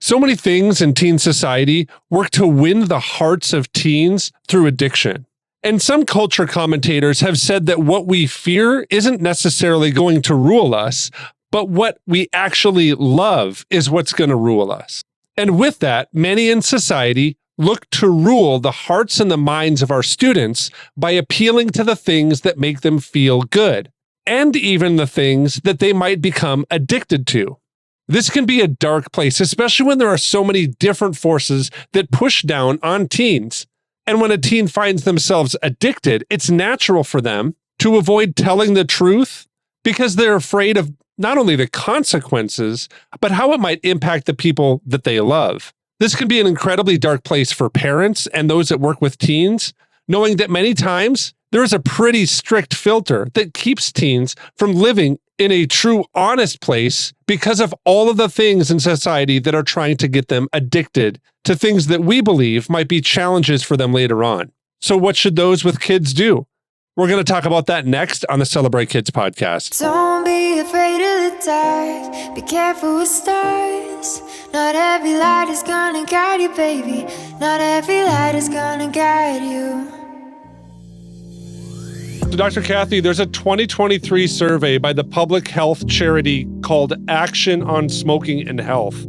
So many things in teen society work to win the hearts of teens through addiction. And some culture commentators have said that what we fear isn't necessarily going to rule us, but what we actually love is what's going to rule us. And with that, many in society look to rule the hearts and the minds of our students by appealing to the things that make them feel good, and even the things that they might become addicted to. This can be a dark place, especially when there are so many different forces that push down on teens. And when a teen finds themselves addicted, it's natural for them to avoid telling the truth because they're afraid of not only the consequences, but how it might impact the people that they love. This can be an incredibly dark place for parents and those that work with teens, knowing that many times there is a pretty strict filter that keeps teens from living in a true, honest place because of all of the things in society that are trying to get them addicted to things that we believe might be challenges for them later on. So what should those with kids do? We're going to talk about that next on the Celebrate Kids podcast. Don't be afraid of the dark. Be careful with stars. Not every light is gonna guide you, baby. Not every light is gonna guide you. So Dr. Kathy, there's a 2023 survey by the public health charity called Action on Smoking and Health.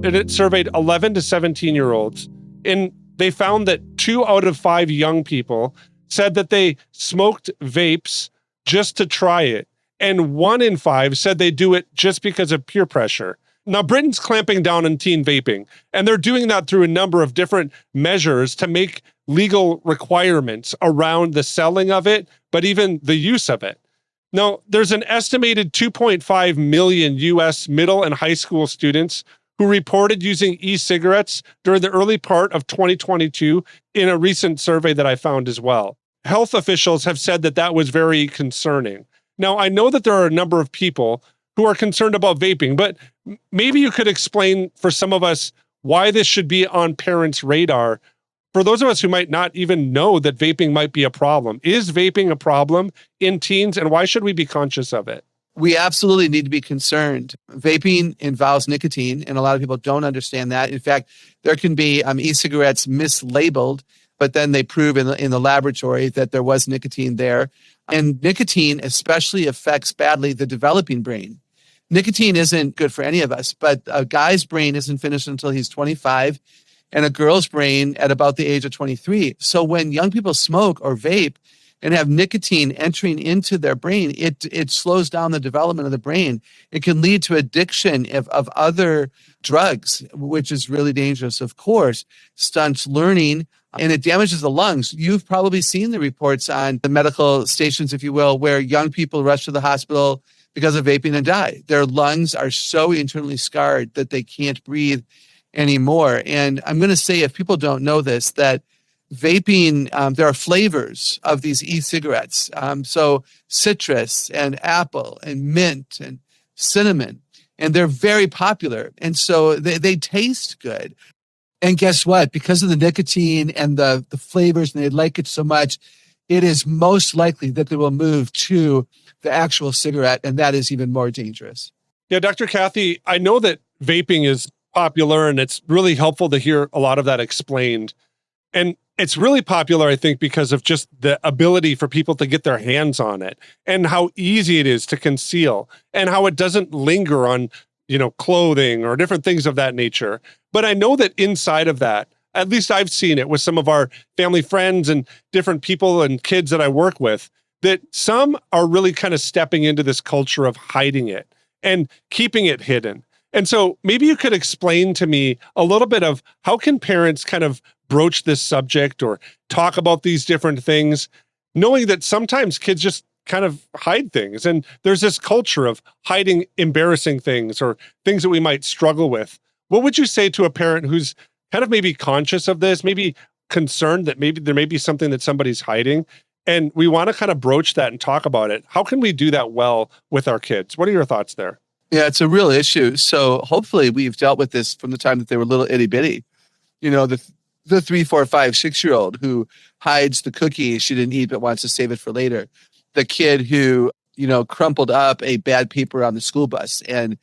And it surveyed 11 to 17-year-olds. And they found that 2 out of 5 young people said that they smoked vapes just to try it. And 1 in 5 said they do it just because of peer pressure. Now, Britain's clamping down on teen vaping, and they're doing that through a number of different measures to make legal requirements around the selling of it, but even the use of it. Now, there's an estimated 2.5 million U.S. middle and high school students who reported using e-cigarettes during the early part of 2022 in a recent survey that I found as well. Health officials have said that that was very concerning. Now, I know that there are a number of people who are concerned about vaping, but maybe you could explain for some of us why this should be on parents' radar. For those of us who might not even know that vaping might be a problem, is vaping a problem in teens, and why should we be conscious of it? We absolutely need to be concerned. Vaping involves nicotine, and a lot of people don't understand that. In fact, there can be e-cigarettes mislabeled, but then they prove in the laboratory that there was nicotine there. And nicotine especially affects badly the developing brain. Nicotine isn't good for any of us, but a guy's brain isn't finished until he's 25, and a girl's brain at about the age of 23. So when young people smoke or vape and have nicotine entering into their brain, it slows down the development of the brain. It can lead to addiction of other drugs, which is really dangerous, of course, stunts learning, and it damages the lungs. You've probably seen the reports on the medical stations, if you will, where young people rush to the hospital because of vaping and die. Their lungs are so internally scarred that they can't breathe anymore. And I'm going to say, if people don't know this, that vaping, there are flavors of these e-cigarettes. So citrus and apple and mint and cinnamon, and they're very popular. And so they taste good. And guess what? Because of the nicotine and the flavors, and they like it so much, it is most likely that they will move to the actual cigarette, and that is even more dangerous. Yeah, Dr. Kathy, I know that vaping is popular, and it's really helpful to hear a lot of that explained. And it's really popular, I think, because of just the ability for people to get their hands on it and how easy it is to conceal and how it doesn't linger on, clothing or different things of that nature. But I know that inside of that, at least I've seen it with some of our family friends and different people and kids that I work with, that some are really kind of stepping into this culture of hiding it and keeping it hidden. And so maybe you could explain to me a little bit of how can parents kind of broach this subject or talk about these different things, knowing that sometimes kids just kind of hide things. And there's this culture of hiding embarrassing things or things that we might struggle with. What would you say to a parent who's kind of maybe conscious of this, maybe concerned that maybe there may be something that somebody's hiding, and we want to kind of broach that and talk about it? How can we do that well with our kids? What are your thoughts there? Yeah, it's a real issue. So hopefully we've dealt with this from the time that they were little itty bitty. The 3, 4, 5, 6-year-old who hides the cookie she didn't eat but wants to save it for later. The kid who, crumpled up a bad paper on the school bus and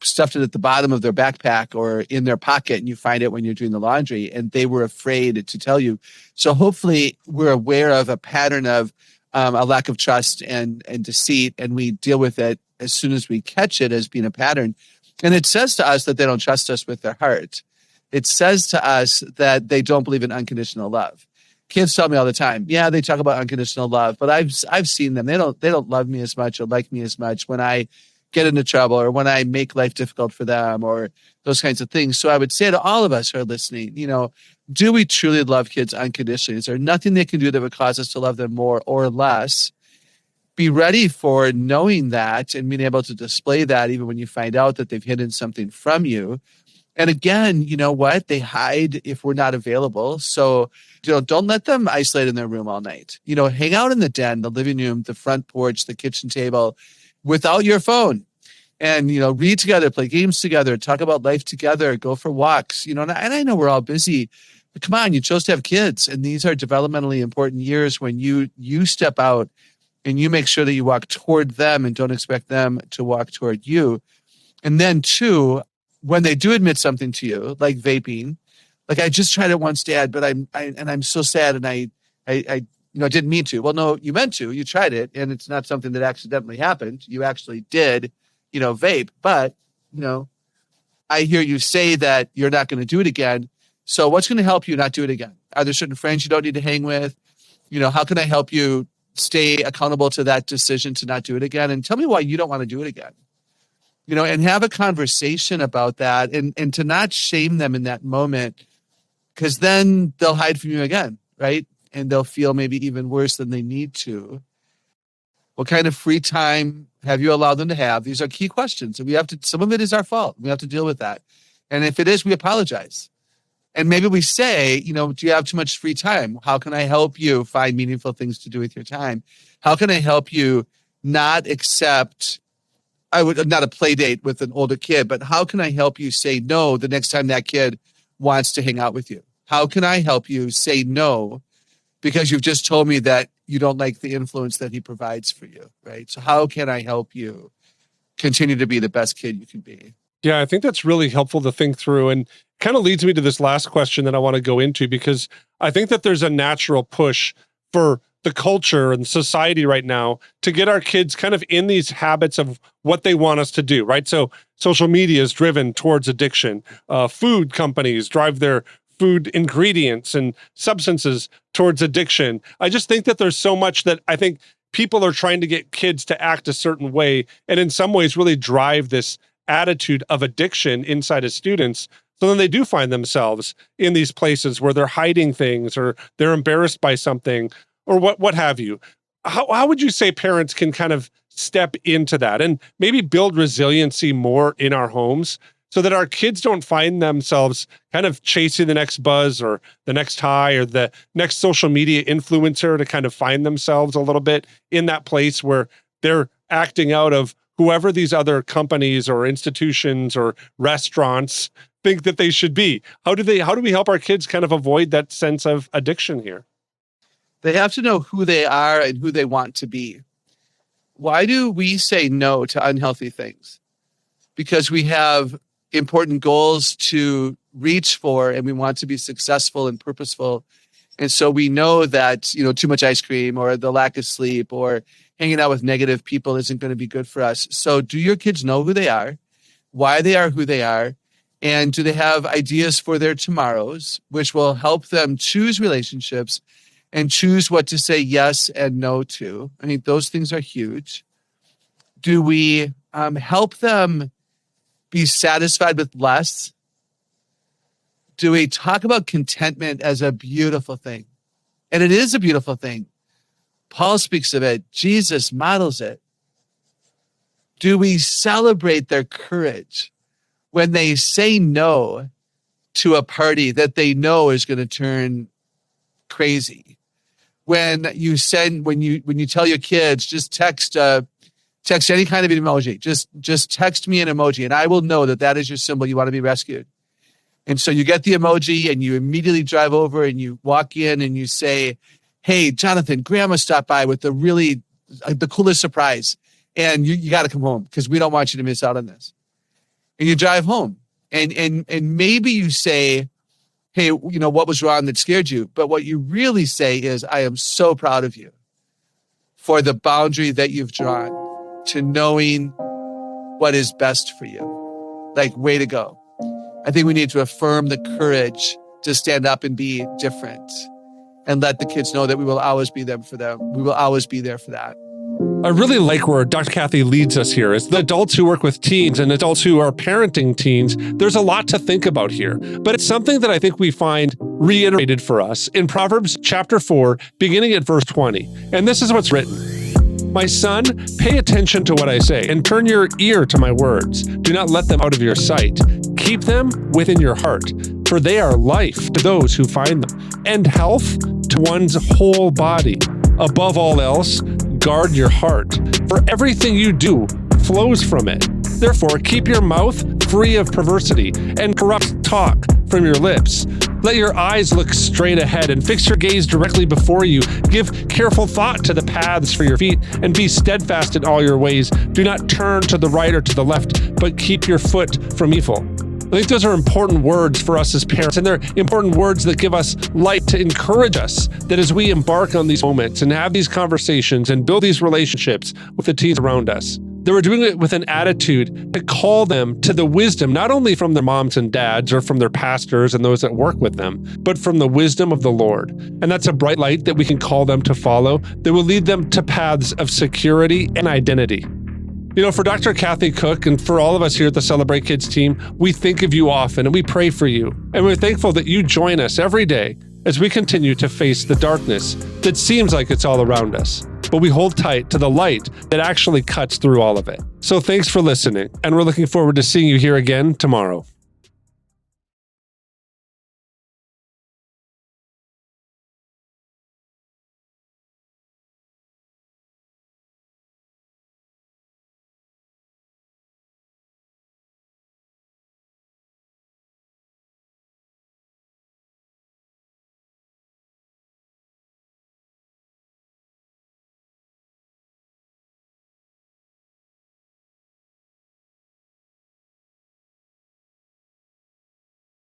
stuffed it at the bottom of their backpack or in their pocket, and you find it when you're doing the laundry, and they were afraid to tell you. So hopefully we're aware of a pattern of a lack of trust and deceit, and we deal with it as soon as we catch it as being a pattern. And it says to us that they don't trust us with their heart. It says to us that they don't believe in unconditional love. Kids tell me all the time, yeah, they talk about unconditional love, but I've seen them. They don't love me as much or like me as much when I get into trouble or when I make life difficult for them or those kinds of things. So I would say to all of us who are listening, do we truly love kids unconditionally? Is there nothing they can do that would cause us to love them more or less? Be ready for knowing that and being able to display that even when you find out that they've hidden something from you. And again, you know what? They hide if we're not available. So, don't let them isolate in their room all night. Hang out in the den, the living room, the front porch, the kitchen table without your phone. And, read together, play games together, talk about life together, go for walks, and I know we're all busy, but come on, you chose to have kids. And these are developmentally important years when you step out and you make sure that you walk toward them and don't expect them to walk toward you. And then two, when they do admit something to you, like vaping, like I just tried it once, Dad, but I'm so sad and I didn't mean to. Well, no, you meant to. You tried it, and it's not something that accidentally happened. You actually did, vape. But I hear you say that you're not going to do it again. So what's going to help you not do it again? Are there certain friends you don't need to hang with? How can I help you stay accountable to that decision to not do it again? And tell me why you don't want to do it again. And have a conversation about that and to not shame them in that moment, because then they'll hide from you again, right? And they'll feel maybe even worse than they need to. What kind of free time have you allowed them to have? These are key questions. And some of it is our fault. We have to deal with that. And if it is, we apologize. And maybe we say, do you have too much free time? How can I help you find meaningful things to do with your time? How can I help you not accept, not a play date with an older kid, but how can I help you say no the next time that kid wants to hang out with you? How can I help you say no because you've just told me that you don't like the influence that he provides for you, right? So how can I help you continue to be the best kid you can be? Yeah, I think that's really helpful to think through, and kind of leads me to this last question that I want to go into, because I think that there's a natural push for the culture and society right now to get our kids kind of in these habits of what they want us to do, right? So social media is driven towards addiction. Food companies drive their food ingredients and substances towards addiction. I just think that there's so much that I think people are trying to get kids to act a certain way, and in some ways really drive this attitude of addiction inside of students. So then they do find themselves in these places where they're hiding things or they're embarrassed by something or what have you. How would you say parents can kind of step into that and maybe build resiliency more in our homes so that our kids don't find themselves kind of chasing the next buzz or the next high or the next social media influencer to kind of find themselves a little bit in that place where they're acting out of whoever these other companies or institutions or restaurants think that they should be? How do we help our kids kind of avoid that sense of addiction here? They have to know who they are and who they want to be. Why do we say no to unhealthy things? Because we have important goals to reach for and we want to be successful and purposeful. And so we know that, too much ice cream or the lack of sleep or hanging out with negative people isn't going to be good for us. So do your kids know who they are, why they are who they are, and do they have ideas for their tomorrows, which will help them choose relationships and choose what to say yes and no to? I mean, those things are huge. Do we help them be satisfied with less? Do we talk about contentment as a beautiful thing? And it is a beautiful thing. Paul speaks of it. Jesus models it. Do we celebrate their courage when they say no to a party that they know is going to turn crazy? When you tell your kids, just text any kind of an emoji. Just text me an emoji, and I will know that is your symbol. You want to be rescued. And so you get the emoji, and you immediately drive over, and you walk in, and you say, "Hey, Jonathan, Grandma stopped by with the coolest surprise, and you got to come home because we don't want you to miss out on this." and you drive home. And maybe you say, hey, what was wrong that scared you? But what you really say is, I am so proud of you for the boundary that you've drawn to knowing what is best for you. Like, way to go. I think we need to affirm the courage to stand up and be different and let the kids know that we will always be there for them. We will always be there for that. I really like where Dr. Kathy leads us here. As the adults who work with teens and adults who are parenting teens, there's a lot to think about here. But it's something that I think we find reiterated for us in Proverbs chapter 4, beginning at verse 20. And this is what's written. My son, pay attention to what I say and turn your ear to my words. Do not let them out of your sight. Keep them within your heart, for they are life to those who find them, and health to one's whole body. Above all else, guard your heart, for everything you do flows from it. Therefore, keep your mouth free of perversity and corrupt talk from your lips. Let your eyes look straight ahead and fix your gaze directly before you. Give careful thought to the paths for your feet and be steadfast in all your ways. Do not turn to the right or to the left, but keep your foot from evil. I think those are important words for us as parents, and they're important words that give us light to encourage us that as we embark on these moments and have these conversations and build these relationships with the teens around us, that we're doing it with an attitude to call them to the wisdom, not only from their moms and dads or from their pastors and those that work with them, but from the wisdom of the Lord. And that's a bright light that we can call them to follow that will lead them to paths of security and identity. For Dr. Kathy Cook and for all of us here at the Celebrate Kids team, we think of you often and we pray for you. And we're thankful that you join us every day as we continue to face the darkness that seems like it's all around us. But we hold tight to the light that actually cuts through all of it. So thanks for listening, and we're looking forward to seeing you here again tomorrow.